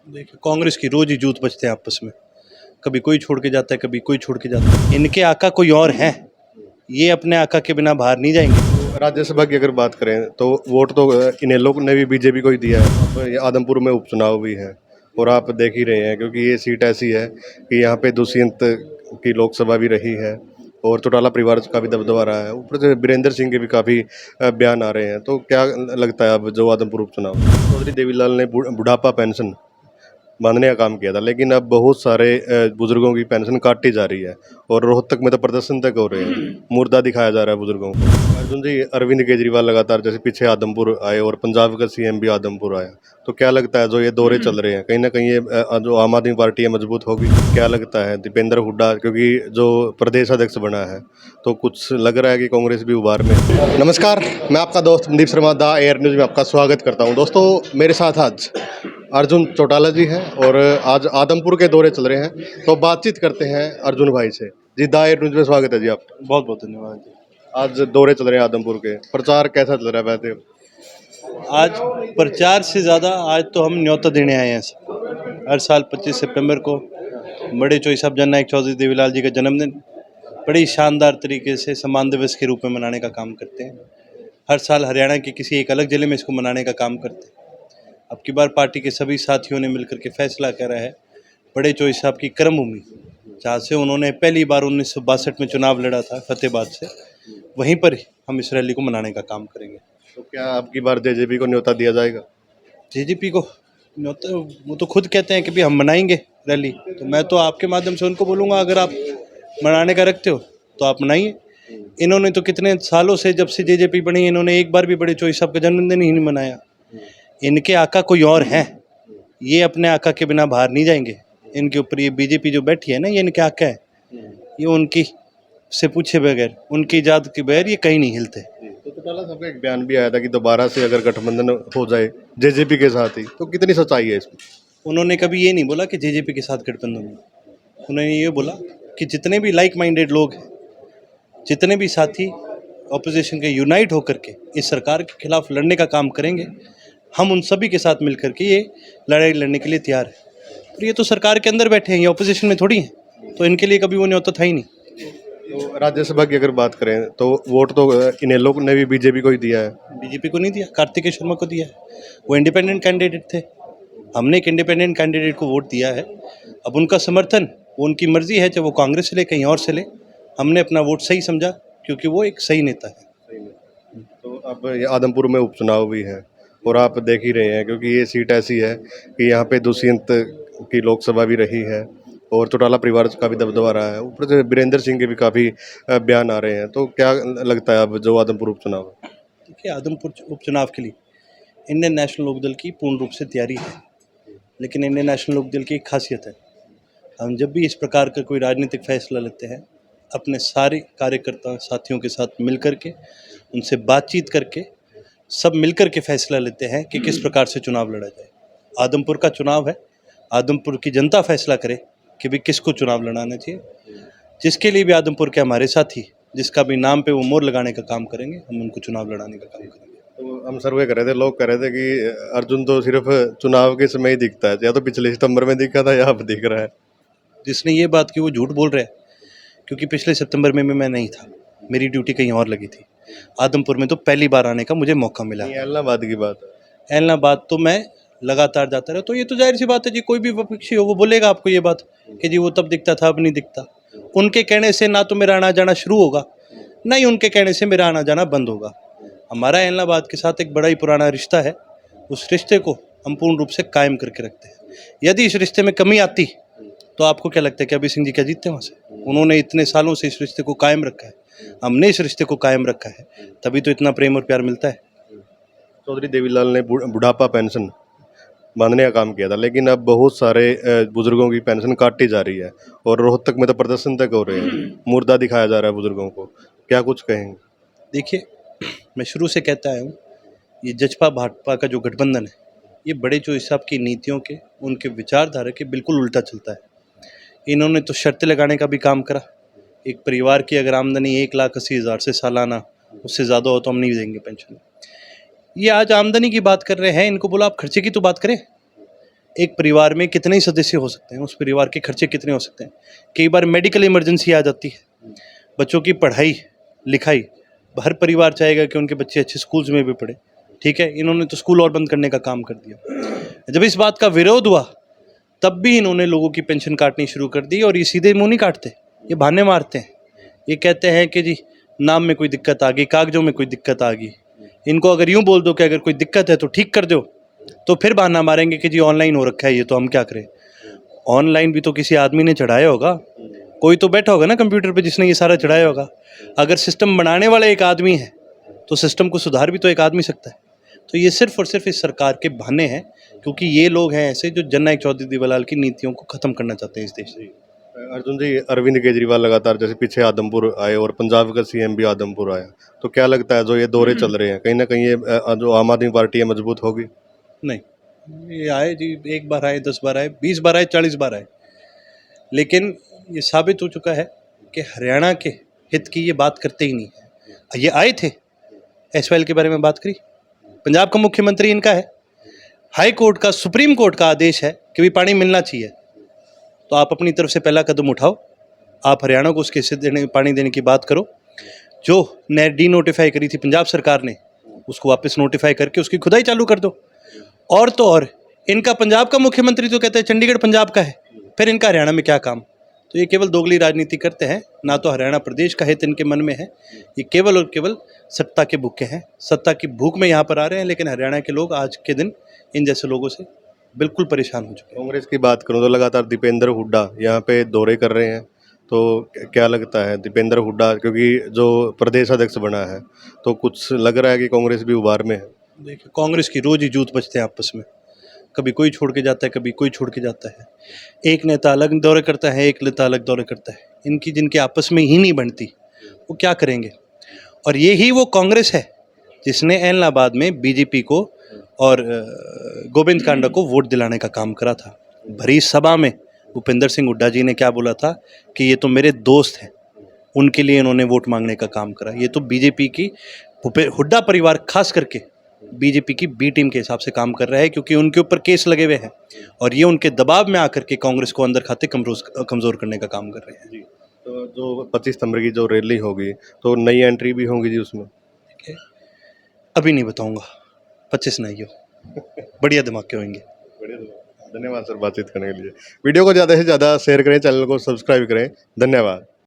देखिए, कांग्रेस की रोज ही जूत बजते हैं आपस में। कभी कोई छोड़ के जाता है, कभी कोई छोड़ के जाता है। इनके आका कोई और हैं। ये अपने आका के बिना बाहर नहीं जाएंगे। राज्यसभा की अगर बात करें तो वोट तो इन्हें लोग ने भी बीजेपी को ही दिया है। अब ये आदमपुर में उपचुनाव भी है और आप देख ही रहे हैं, क्योंकि ये सीट ऐसी है कि यहाँ पे दुष्यंत की लोकसभा भी रही है और चौटाला परिवार का भी दबदबा रहा है। ऊपर से वीरेंद्र सिंह के भी काफ़ी बयान आ रहे हैं। तो क्या लगता है अब जो आदमपुर उपचुनाव, चौधरी देवीलाल ने बुढ़ापा पेंशन बांधने का काम किया था, लेकिन अब बहुत सारे बुजुर्गों की पेंशन काटी जा रही है और रोहतक में तो प्रदर्शन तक हो रहे हैं। मुर्दा दिखाया जा रहा है बुजुर्गों को। अर्जुन जी, अरविंद केजरीवाल लगातार जैसे पीछे आदमपुर आए और पंजाब का सीएम भी आदमपुर आया, तो क्या लगता है जो ये दौरे चल रहे हैं कहीं ना कहीं ये जो आम आदमी पार्टी है मजबूत होगी? क्या लगता है दीपेंद्र हुड्डा क्योंकि जो प्रदेश अध्यक्ष बना है, तो कुछ लग रहा है कि कांग्रेस भी उभार में? नमस्कार, मैं आपका दोस्त मनदीप शर्मा दा एयर न्यूज़ में आपका स्वागत करता हूँ। दोस्तों, मेरे साथ आज अर्जुन चौटाला जी हैं और आज आदमपुर के दौरे चल रहे हैं, तो बातचीत करते हैं अर्जुन भाई से। जी, दा एयर न्यूज़ में स्वागत है जी आपका। बहुत बहुत धन्यवाद जी। आज दौरे चल रहे हैं आदमपुर के, प्रचार कैसा चल रहा है वैसे? आज प्रचार से ज़्यादा आज तो हम न्योता देने आए हैं सबको। हर साल 25 सितंबर को बड़े चौधरी साहब जननायक चौधरी देवीलाल जी का जन्मदिन बड़ी शानदार तरीके से सम्मान दिवस के रूप में मनाने का काम करते हैं। हर साल हरियाणा के किसी एक अलग ज़िले में इसको मनाने का काम करते हैं। अब की बार पार्टी के सभी साथियों ने मिलकर के फैसला करा है, बड़े चौधरी साहब की कर्मभूमि, जहाँ से उन्होंने पहली बार 1962 में चुनाव लड़ा था फतेहाबाद से, वहीं पर ही हम इस रैली को मनाने का काम करेंगे। तो क्या अब की बार जेजेपी को न्योता दिया जाएगा? जेजेपी को न्योता वो तो खुद कहते हैं कि भी हम मनाएंगे रैली, तो मैं तो आपके माध्यम से उनको बोलूँगा, अगर आप मनाने का रखते हो तो आप मनाइए। इन्होंने तो कितने सालों से, जब से जेजेपी बनी, इन्होंने एक बार भी बड़े चौधरी साहब का जन्मदिन ही नहीं मनाया। इनके आका कोई और हैं। ये अपने आका के बिना बाहर नहीं जाएंगे। इनके ऊपर ये बीजेपी जो बैठी है ना, ये इनके आका है। ये उनकी से पूछे बगैर, उनकी इजाज़त के बगैर ये कहीं नहीं हिलते। तो चौटाला साहब का एक बयान भी आया था कि दोबारा से अगर गठबंधन हो जाए जेजेपी के साथ ही, तो कितनी सच्चाई है इसमें? उन्होंने कभी ये नहीं बोला कि जेजेपी के साथ गठबंधन हो। उन्होंने ये बोला कि जितने भी लाइक माइंडेड लोग हैं, जितने भी साथी ऑपोजिशन के, यूनाइट होकर के इस सरकार के खिलाफ लड़ने का काम करेंगे, हम उन सभी के साथ मिलकर के ये लड़ाई लड़ने के लिए तैयार है। और ये तो सरकार के अंदर बैठे हैं, ये ऑपोजिशन में थोड़ी हैं, तो इनके लिए कभी वो न्योता था ही नहीं। तो राज्यसभा की अगर बात करें तो वोट तो इन्हें लोग ने भी बीजेपी को ही दिया है। बीजेपी को नहीं दिया, कार्तिकेय शर्मा को दिया है। वो इंडिपेंडेंट कैंडिडेट थे। हमने एक इंडिपेंडेंट कैंडिडेट को वोट दिया है। अब उनका समर्थन, वो उनकी मर्जी है, चाहे वो कांग्रेस से ले कहीं और से ले। हमने अपना वोट सही समझा क्योंकि वो एक सही नेता है। तो अब ये आदमपुर में उपचुनाव भी है और आप देख ही रहे हैं, क्योंकि ये सीट ऐसी है कि यहाँ पे दुष्यंत की लोकसभा भी रही है और चौटाला परिवार का भी दबदबा रहा है। ऊपर से वीरेंद्र सिंह के भी काफ़ी बयान आ रहे हैं। तो क्या लगता है अब जो आदमपुर उपचुनाव है? देखिए, आदमपुर उपचुनाव के लिए इंडियन नेशनल लोकदल की पूर्ण रूप से तैयारी है। लेकिन इंडियन नेशनल लोकदल की एक खासियत है, हम जब भी इस प्रकार का कोई राजनीतिक फैसला लेते हैं, अपने सारे कार्यकर्ता साथियों के साथ मिलकर के, उनसे बातचीत करके, सब मिलकर के फैसला लेते हैं कि किस प्रकार से चुनाव लड़ा जाए। आदमपुर का चुनाव है, आदमपुर की जनता फैसला करे कि भी किसको चुनाव लड़ाना चाहिए। जिसके लिए भी आदमपुर के हमारे साथी, जिसका भी नाम पे वो मोहर लगाने का काम करेंगे, हम उनको चुनाव लड़ाने का काम करेंगे। तो हम सर्वे कर रहे थे, लोग कह रहे थे कि अर्जुन तो सिर्फ चुनाव के समय ही दिखता है, या तो पिछले सितंबर में दिखा था या अब दिख रहा है। जिसने ये बात की वो झूठ बोल रहा है, क्योंकि पिछले सितंबर में मैं नहीं था, मेरी ड्यूटी कहीं और लगी थी। आदमपुर में तो पहली बार आने का मुझे मौका मिला। नहीं, इलाहाबाद की बात है। ऐलनाबाद तो मैं लगातार जाता रहा, तो ये तो जाहिर सी बात है जी, कोई भी विपक्षी हो वो बोलेगा आपको ये बात कि जी वो तब दिखता था, अब नहीं दिखता। उनके कहने से ना तो मेरा आना जाना शुरू होगा, ना ही उनके कहने से मेरा आना जाना बंद होगा। हमारा ऐलनाबाद के साथ एक बड़ा ही पुराना रिश्ता है। उस रिश्ते को हम पूर्ण रूप से कायम करके रखते हैं। यदि इस रिश्ते में कमी आती तो आपको क्या लगता है कि अभी सिंह जी क्या जीतते वहाँ से? उन्होंने इतने सालों से इस रिश्ते को कायम रखा है, हमने इस रिश्ते को कायम रखा है, तभी तो इतना प्रेम और प्यार मिलता है। चौधरी देवीलाल ने बुढ़ापा पेंशन बांधने का काम किया था, लेकिन अब बहुत सारे बुजुर्गों की पेंशन काटी जा रही है और रोहतक में तो प्रदर्शन तक हो रहे हैं। मुर्दा दिखाया जा रहा है बुजुर्गों को। क्या कुछ कहेंगे? देखिए, मैं शुरू से कहता आया हूँ, ये जजपा भाजपा का जो गठबंधन है, ये बड़े जो हिसाब की नीतियों के, उनके विचारधारा के बिल्कुल उल्टा चलता है। इन्होंने तो शर्तें लगाने का भी काम करा। एक परिवार की अगर आमदनी 1,80,000 से सालाना, उससे ज़्यादा हो तो हम नहीं देंगे पेंशन। ये आज आमदनी की बात कर रहे हैं, इनको बोला आप खर्चे की तो बात करें। एक परिवार में कितने ही सदस्य हो सकते हैं, उस परिवार के खर्चे कितने हो सकते हैं। कई बार मेडिकल इमरजेंसी आ जाती है, बच्चों की पढ़ाई लिखाई, हर परिवार चाहेगा कि उनके बच्चे अच्छे स्कूल्स में भी पढ़े। ठीक है, इन्होंने तो स्कूल और बंद करने का काम कर दिया। जब इस बात का विरोध हुआ तब भी इन्होंने लोगों की पेंशन काटनी शुरू कर दी, और ये सीधे मुंह नहीं काटते, ये बहाने मारते हैं। ये कहते हैं कि जी नाम में कोई दिक्कत आ गई, कागजों में कोई दिक्कत आ गई। इनको अगर यूं बोल दो कि अगर कोई दिक्कत है तो ठीक कर दो, तो फिर बहाना मारेंगे कि जी ऑनलाइन हो रखा है ये, तो हम क्या करें। ऑनलाइन भी तो किसी आदमी ने चढ़ाया होगा, कोई तो बैठा होगा ना कंप्यूटर पे जिसने ये सारा चढ़ाया होगा। अगर सिस्टम बनाने वाला एक आदमी है तो सिस्टम को सुधार भी तो एक आदमी सकता है। तो ये सिर्फ और सिर्फ इस सरकार के बहाने हैं, क्योंकि ये लोग हैं ऐसे जो जननायक चौधरी देवीलाल की नीतियों को खत्म करना चाहते हैं इस देश से। अर्जुन जी, अरविंद केजरीवाल लगातार जैसे पीछे आदमपुर आए और पंजाब का सीएम भी आदमपुर आया, तो क्या लगता है जो ये दौरे चल रहे हैं कहीं ना कहीं ये जो आम आदमी पार्टी है मजबूत होगी? नहीं, ये आए जी, एक बार आए, 10 बार आए, 20 बार आए, 40 बार आए, लेकिन ये साबित हो चुका है कि हरियाणा के हित की ये बात करते ही नहीं है। ये आए थे, एसवाइएल के बारे में बात करी, पंजाब का मुख्यमंत्री इनका है, हाई कोर्ट का, सुप्रीम कोर्ट का आदेश है कि भी पानी मिलना चाहिए, तो आप अपनी तरफ से पहला कदम उठाओ, आप हरियाणा को उसके हिस्से पानी देने की बात करो। जो डी नोटिफाई करी थी पंजाब सरकार ने, उसको वापस नोटिफाई करके उसकी खुदाई चालू कर दो। और तो और इनका पंजाब का मुख्यमंत्री तो कहता है चंडीगढ़ पंजाब का है, फिर इनका हरियाणा में क्या काम। तो ये केवल दोगली राजनीति करते हैं, ना तो हरियाणा प्रदेश का हित इनके मन में है, ये केवल और केवल सत्ता के भूखे हैं, सत्ता की भूख में यहाँ पर आ रहे हैं। लेकिन हरियाणा के लोग आज के दिन इन जैसे लोगों से बिल्कुल परेशान हो चुके हैं। कांग्रेस की बात करूं तो लगातार दीपेंद्र हुड्डा यहाँ पे दौरे कर रहे हैं, तो क्या लगता है दीपेंद्र हुड्डा क्योंकि जो प्रदेश अध्यक्ष बना है, तो कुछ लग रहा है कि कांग्रेस भी उभार में है? देखिए, कांग्रेस की रोज ही जूत बचते हैं आपस में, कभी कोई छोड़ के जाता है, कभी कोई छोड़ के जाता है। एक नेता अलग दौरे करता है, एक नेता अलग दौरे करता है। इनकी जिनके आपस में ही नहीं बनती वो क्या करेंगे। और ये ही वो कांग्रेस है जिसने एलनाबाद में बीजेपी को और गोविंद कांडा को वोट दिलाने का काम करा था। भरी सभा में भूपेंद्र सिंह हुड्डा जी ने क्या बोला था कि ये तो मेरे दोस्त हैं, उनके लिए इन्होंने वोट मांगने का काम करा। ये तो बीजेपी की, हुड्डा परिवार खास करके बीजेपी की बी टीम के हिसाब से काम कर रहा है, क्योंकि उनके ऊपर केस लगे हुए हैं और ये उनके दबाव में आकर के कांग्रेस को अंदर खाते कमज़ोर करने का काम कर रहे हैं। जी, तो जो 25 सितंबर की जो रैली होगी तो नई एंट्री भी होंगी जी उसमें? ठीक है, अभी नहीं बताऊंगा, 25 नहीं हो, बढ़िया धमाके होंगे। बढ़िया, धन्यवाद सर बातचीत करने के लिए। वीडियो को ज़्यादा से ज़्यादा शेयर करें, चैनल को सब्सक्राइब करें। धन्यवाद।